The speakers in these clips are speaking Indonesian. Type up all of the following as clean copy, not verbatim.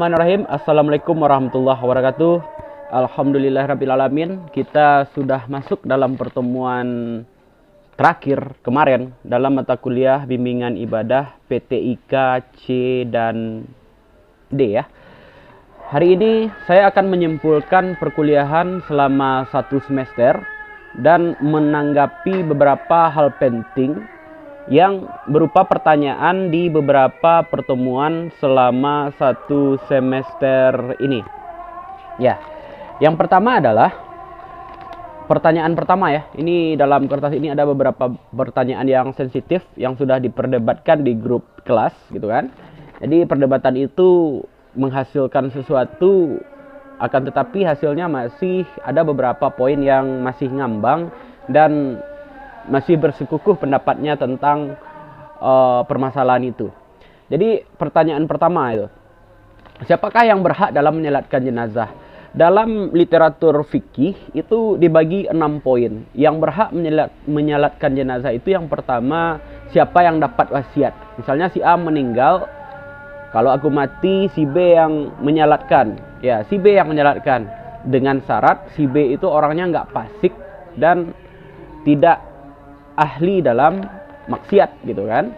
Bismillahirrahmanirrahim. Assalamualaikum warahmatullahi wabarakatuh. Alhamdulillahirrabbilalamin. Kita sudah masuk dalam pertemuan terakhir kemarin dalam mata kuliah bimbingan ibadah PTIK C dan D ya. Hari ini saya akan menyimpulkan perkuliahan selama 1 semester dan menanggapi beberapa hal penting yang berupa pertanyaan di beberapa pertemuan selama 1 semester ini. Ya, yang pertama adalah pertanyaan pertama ya. Ini dalam kertas ini ada beberapa pertanyaan yang sensitif yang sudah diperdebatkan di grup kelas gitu kan. Jadi perdebatan itu menghasilkan sesuatu, akan tetapi hasilnya masih ada beberapa poin yang masih ngambang dan masih bersikukuh pendapatnya tentang permasalahan itu. Jadi pertanyaan pertama itu, siapakah yang berhak dalam menyalatkan jenazah? Dalam literatur fikih itu dibagi 6 poin. Yang berhak menyalatkan jenazah itu yang pertama, siapa yang dapat wasiat. Misalnya si A meninggal, kalau aku mati si B yang menyalatkan. Ya, si B yang menyalatkan dengan syarat si B itu orangnya nggak fasik dan tidak ahli dalam maksiat gitu kan.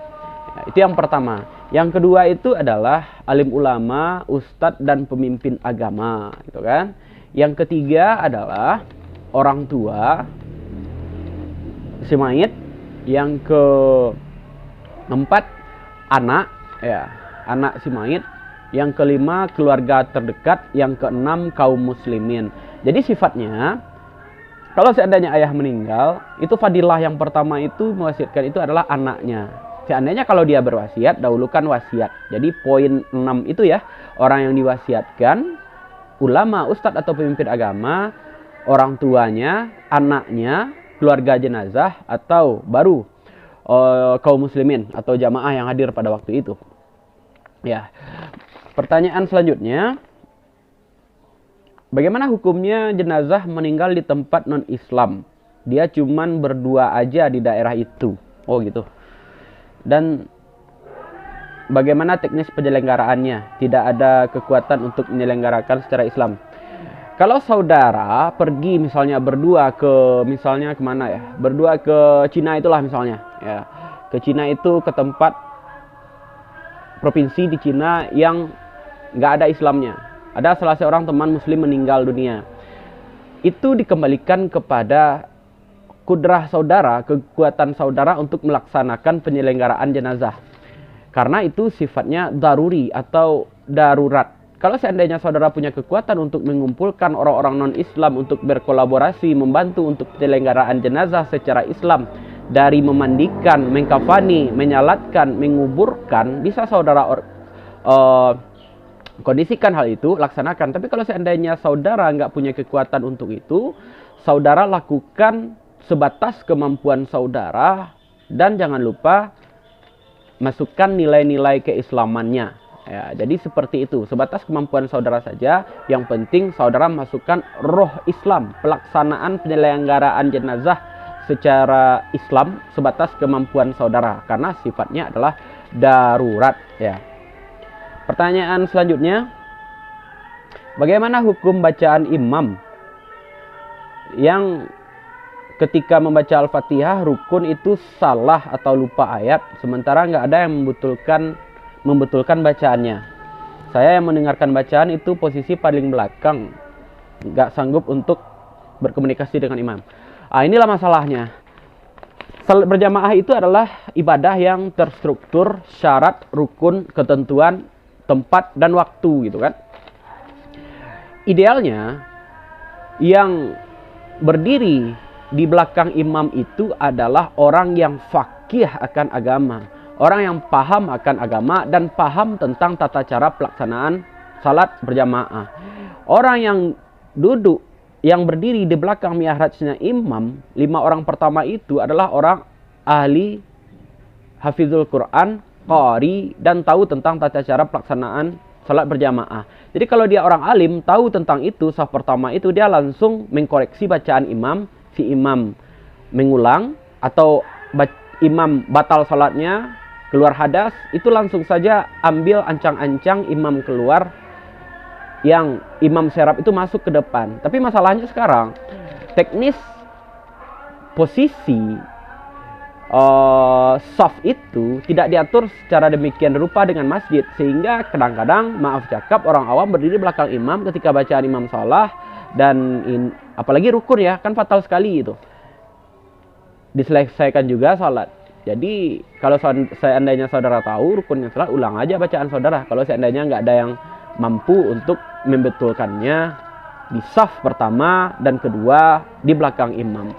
Nah, itu yang pertama. Yang kedua itu adalah alim ulama, ustadz dan pemimpin agama gitu kan. Yang ketiga adalah orang tua si mayit. Yang keempat anak ya, anak si mayit. Yang kelima keluarga terdekat. Yang keenam kaum muslimin. Jadi sifatnya, kalau seandainya ayah meninggal, itu fadilah yang pertama itu mewasiatkan itu adalah anaknya. Seandainya kalau dia berwasiat, dahulukan wasiat. Jadi poin 6 itu ya, orang yang diwasiatkan, ulama, ustadz atau pemimpin agama, orang tuanya, anaknya, keluarga jenazah, atau baru kaum muslimin atau jamaah yang hadir pada waktu itu. Ya, pertanyaan selanjutnya. Bagaimana hukumnya jenazah meninggal di tempat non-Islam? Dia cuman berdua aja di daerah itu. Oh gitu. Dan bagaimana teknis penyelenggaraannya? Tidak ada kekuatan untuk menyelenggarakan secara Islam. Kalau saudara pergi misalnya berdua ke, misalnya kemana ya? Berdua ke Cina itulah misalnya. Ya, ke Cina itu ke tempat provinsi di Cina yang nggak ada Islamnya. Ada salah seorang teman muslim meninggal dunia. Itu dikembalikan kepada kudrah saudara, kekuatan saudara untuk melaksanakan penyelenggaraan jenazah. Karena itu sifatnya daruri atau darurat. Kalau seandainya saudara punya kekuatan untuk mengumpulkan orang-orang non-Islam untuk berkolaborasi, membantu untuk penyelenggaraan jenazah secara Islam, dari memandikan, mengkafani, menyalatkan, menguburkan, bisa saudara kondisikan hal itu, laksanakan. Tapi kalau seandainya saudara nggak punya kekuatan untuk itu, saudara lakukan sebatas kemampuan saudara dan jangan lupa masukkan nilai-nilai keislamannya. Ya, jadi seperti itu, sebatas kemampuan saudara saja. Yang penting saudara masukkan roh Islam, pelaksanaan penyelenggaraan jenazah secara Islam sebatas kemampuan saudara, karena sifatnya adalah darurat ya. Pertanyaan selanjutnya, bagaimana hukum bacaan imam yang ketika membaca Al-Fatihah rukun itu salah atau lupa ayat, sementara nggak ada yang membetulkan bacaannya. Saya yang mendengarkan bacaan itu posisi paling belakang, nggak sanggup untuk berkomunikasi dengan imam. Inilah masalahnya. Salat berjamaah itu adalah ibadah yang terstruktur, syarat, rukun, ketentuan, tempat dan waktu gitu kan. Idealnya yang berdiri di belakang imam itu adalah orang yang faqih akan agama, orang yang paham akan agama dan paham tentang tata cara pelaksanaan salat berjamaah. Orang yang duduk, yang berdiri di belakang mi'rajnya imam, 5 orang pertama itu adalah orang ahli hafizul Quran, qari, dan tahu tentang tata cara pelaksanaan salat berjamaah. Jadi kalau dia orang alim, tahu tentang itu, saf pertama itu dia langsung mengkoreksi bacaan imam, si imam mengulang, atau imam batal salatnya, keluar hadas, itu langsung saja ambil ancang-ancang imam keluar yang imam serap itu masuk ke depan. Tapi masalahnya sekarang teknis posisi saf itu tidak diatur secara demikian rupa dengan masjid, sehingga kadang-kadang maaf cakap orang awam berdiri belakang imam ketika bacaan imam salah, dan apalagi rukun ya, kan fatal sekali itu. Diselesaikan juga salat. Jadi kalau seandainya saudara tahu rukunnya salat, ulang aja bacaan saudara. Kalau seandainya nggak ada yang mampu untuk membetulkannya di saf pertama dan kedua di belakang imam.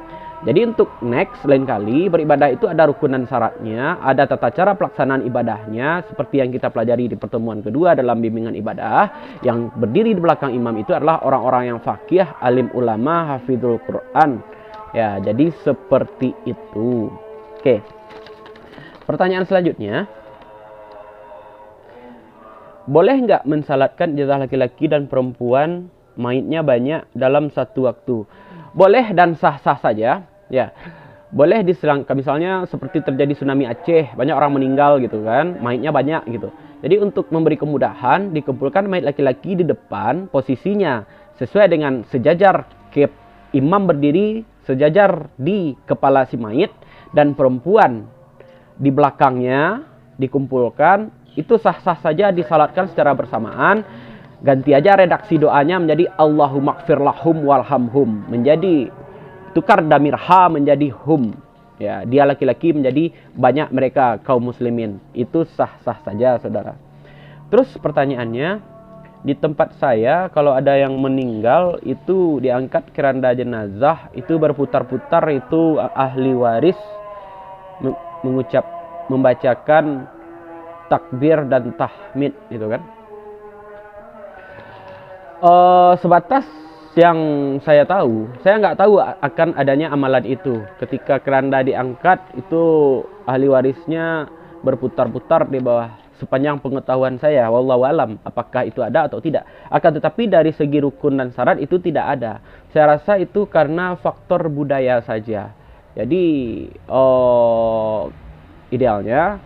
Jadi untuk next lain kali beribadah itu ada rukun dan syaratnya, ada tata cara pelaksanaan ibadahnya seperti yang kita pelajari di pertemuan kedua dalam bimbingan ibadah. Yang berdiri di belakang imam itu adalah orang-orang yang faqih, alim ulama, hafizul Quran. Ya, jadi seperti itu. Oke. Pertanyaan selanjutnya. Boleh nggak mensalatkan jenazah laki-laki dan perempuan mayitnya banyak dalam satu waktu? Boleh dan sah-sah saja. Ya, boleh diserang, misalnya seperti terjadi tsunami Aceh, banyak orang meninggal gitu kan, mayitnya banyak gitu. Jadi untuk memberi kemudahan, dikumpulkan mayit laki-laki di depan, posisinya sesuai dengan sejajar imam berdiri sejajar di kepala si mayit, dan perempuan di belakangnya dikumpulkan, itu sah-sah saja disalatkan secara bersamaan. Ganti aja redaksi doanya menjadi Allahumma gfir lahum warhamhum, menjadi tukar damir ha menjadi hum. Ya, dia laki-laki menjadi banyak mereka kaum muslimin. Itu sah-sah saja, saudara. Terus pertanyaannya, di tempat saya kalau ada yang meninggal itu diangkat keranda jenazah, itu berputar-putar, itu ahli waris membacakan takbir dan tahmid itu kan. Sebatas yang saya tahu, saya nggak tahu akan adanya amalan itu. Ketika keranda diangkat, itu ahli warisnya berputar-putar di bawah. Sepanjang pengetahuan saya, wallahu alam, apakah itu ada atau tidak. Akan tetapi dari segi rukun dan syarat itu tidak ada. Saya rasa itu karena faktor budaya saja. Jadi idealnya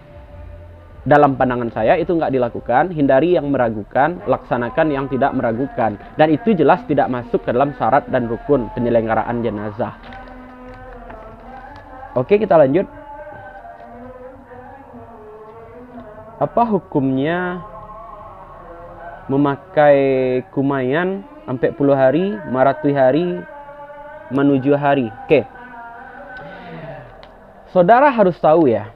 dalam pandangan saya itu nggak dilakukan. Hindari yang meragukan, laksanakan yang tidak meragukan. Dan itu jelas tidak masuk ke dalam syarat dan rukun penyelenggaraan jenazah. Oke, kita lanjut. Apa hukumnya memakai kumayan sampai 10 hari, maratui hari, menuju hari? Oke. Saudara harus tahu ya,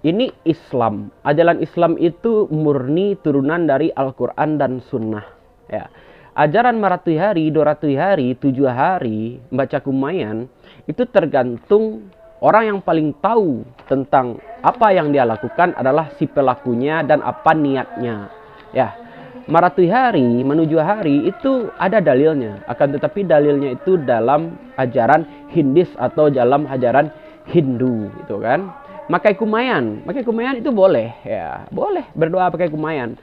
ini Islam. Ajaran Islam itu murni turunan dari Al-Quran dan Sunnah. Ya. Ajaran maratui hari, 200 hari, 7 hari, membaca kumayan, itu tergantung orang yang paling tahu tentang apa yang dia lakukan adalah si pelakunya dan apa niatnya. Ya. Maratui hari, menuju hari itu ada dalilnya. Akan tetapi dalilnya itu dalam ajaran Hindis atau dalam ajaran Hindu, gitu kan. Pakai kumayan itu boleh ya, boleh berdoa pakai kumayan.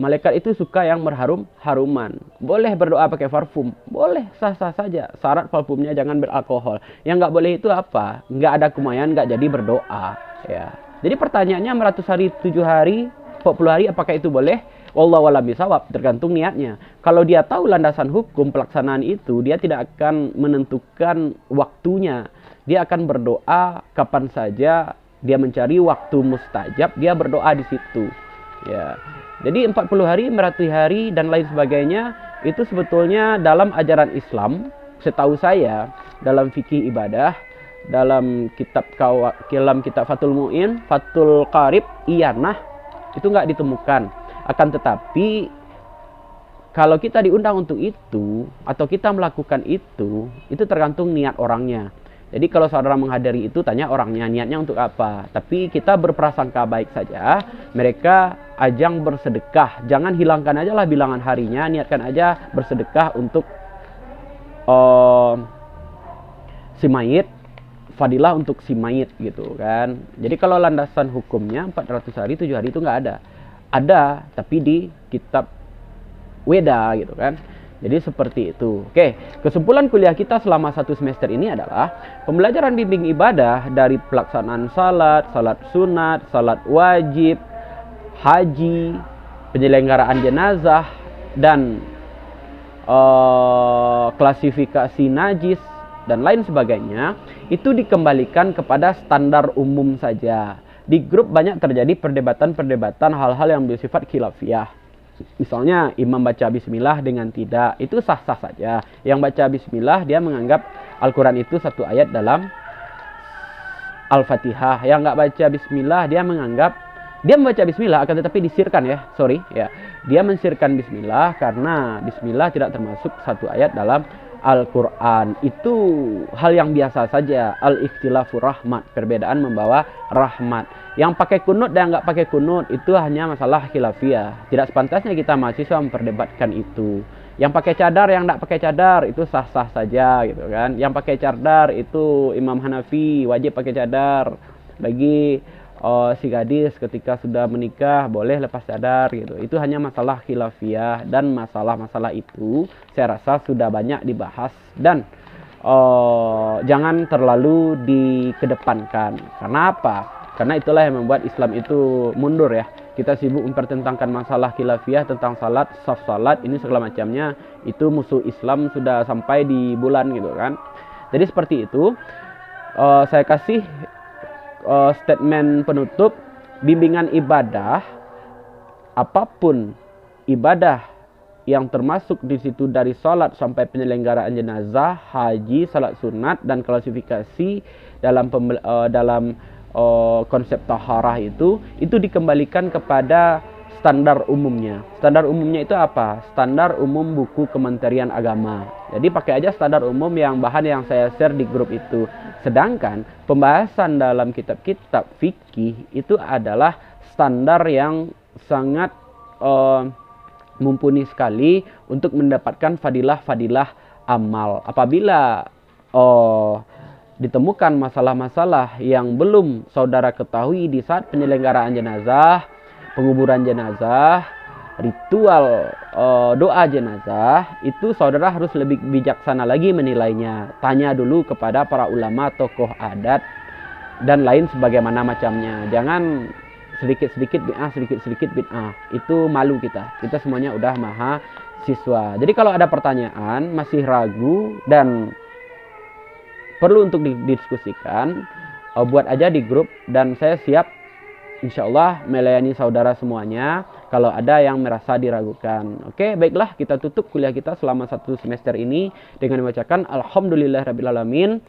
Malaikat itu suka yang berharum-haruman. Boleh berdoa pakai parfum, boleh, sah-sah saja. Syarat parfumnya jangan beralkohol. Yang nggak boleh itu apa? Nggak ada kumayan, nggak jadi berdoa. Ya. Jadi pertanyaannya 100 hari, 7 hari, 40 hari, apakah itu boleh? Wallahu a'lam bishawab, tergantung niatnya. Kalau dia tahu landasan hukum pelaksanaan itu, dia tidak akan menentukan waktunya. Dia akan berdoa kapan saja, dia mencari waktu mustajab, dia berdoa di situ. Ya. Jadi 40 hari, 100 hari dan lain sebagainya itu sebetulnya dalam ajaran Islam, setahu saya dalam fikih ibadah, dalam kitab Fathul Mu'in, Fathul Qarib, Iyanah, itu nggak ditemukan. Akan tetapi kalau kita diundang untuk itu atau kita melakukan itu tergantung niat orangnya. Jadi kalau saudara menghadiri itu, tanya orangnya niatnya untuk apa. Tapi kita berprasangka baik saja. Mereka ajang bersedekah. Jangan hilangkan aja lah bilangan harinya. Niatkan aja bersedekah untuk si mayit. Fadilah untuk si mayit gitu kan. Jadi kalau landasan hukumnya 400 hari, 7 hari itu nggak ada. Ada, tapi di kitab Weda gitu kan. Jadi seperti itu. Oke, kesimpulan kuliah kita selama 1 semester ini adalah pembelajaran bimbing ibadah dari pelaksanaan salat, salat sunat, salat wajib, haji, penyelenggaraan jenazah, dan klasifikasi najis dan lain sebagainya itu dikembalikan kepada standar umum saja. Di grup banyak terjadi perdebatan-perdebatan hal-hal yang bersifat khilafiyah. Misalnya imam baca bismillah dengan tidak, itu sah-sah saja. Yang baca bismillah dia menganggap Al-Quran itu satu ayat dalam Al-Fatihah. Yang nggak baca bismillah dia menganggap dia membaca bismillah akan tetapi disirkan ya, dia mensirkan bismillah karena bismillah tidak termasuk satu ayat dalam Al-Quran. Itu hal yang biasa saja. Al-ikhtilafu rahmat, perbedaan membawa rahmat. Yang pakai kunut dan nggak pakai kunut itu hanya masalah khilafiyah. Tidak sepantasnya kita mahasiswa memperdebatkan itu. Yang pakai cadar, yang nggak pakai cadar itu sah-sah saja gitu kan. Yang pakai cadar itu Imam Hanafi wajib pakai cadar. Bagi si gadis ketika sudah menikah boleh lepas cadar gitu. Itu hanya masalah khilafiyah, dan masalah-masalah itu saya rasa sudah banyak dibahas dan jangan terlalu dikedepankan. Karena apa? Karena itulah yang membuat Islam itu mundur ya. Kita sibuk mempertentangkan masalah khilafiyah tentang salat, saf salat, ini segala macamnya. Itu musuh Islam sudah sampai di bulan gitu kan. Jadi seperti itu. Saya kasih statement penutup. Bimbingan ibadah, apapun ibadah yang termasuk di situ dari salat sampai penyelenggaraan jenazah, haji, salat sunat, dan klasifikasi dalam konsep taharah itu dikembalikan kepada standar umumnya. Standar umumnya itu apa? Standar umum buku Kementerian Agama. Jadi pakai aja standar umum yang bahan yang saya share di grup itu. Sedangkan pembahasan dalam kitab-kitab fikih itu adalah standar yang sangat mumpuni sekali untuk mendapatkan fadilah-fadilah amal. Apabila ditemukan masalah-masalah yang belum saudara ketahui di saat penyelenggaraan jenazah, penguburan jenazah, ritual doa jenazah, itu saudara harus lebih bijaksana lagi menilainya. Tanya dulu kepada para ulama, tokoh adat, dan lain sebagaimana macamnya. Jangan sedikit-sedikit bid'ah, sedikit-sedikit bid'ah. Itu malu kita. Kita semuanya udah mahasiswa. Jadi kalau ada pertanyaan, masih ragu, dan perlu untuk didiskusikan, buat aja di grup, dan saya siap insya Allah melayani saudara semuanya kalau ada yang merasa diragukan. Oke, baiklah, kita tutup kuliah kita selama 1 semester ini dengan membacakan Alhamdulillahirrabbilalamin.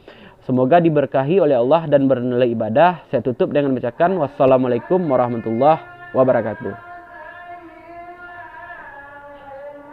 Semoga diberkahi oleh Allah dan bernilai ibadah. Saya tutup dengan membacakan wassalamualaikum warahmatullahi wabarakatuh.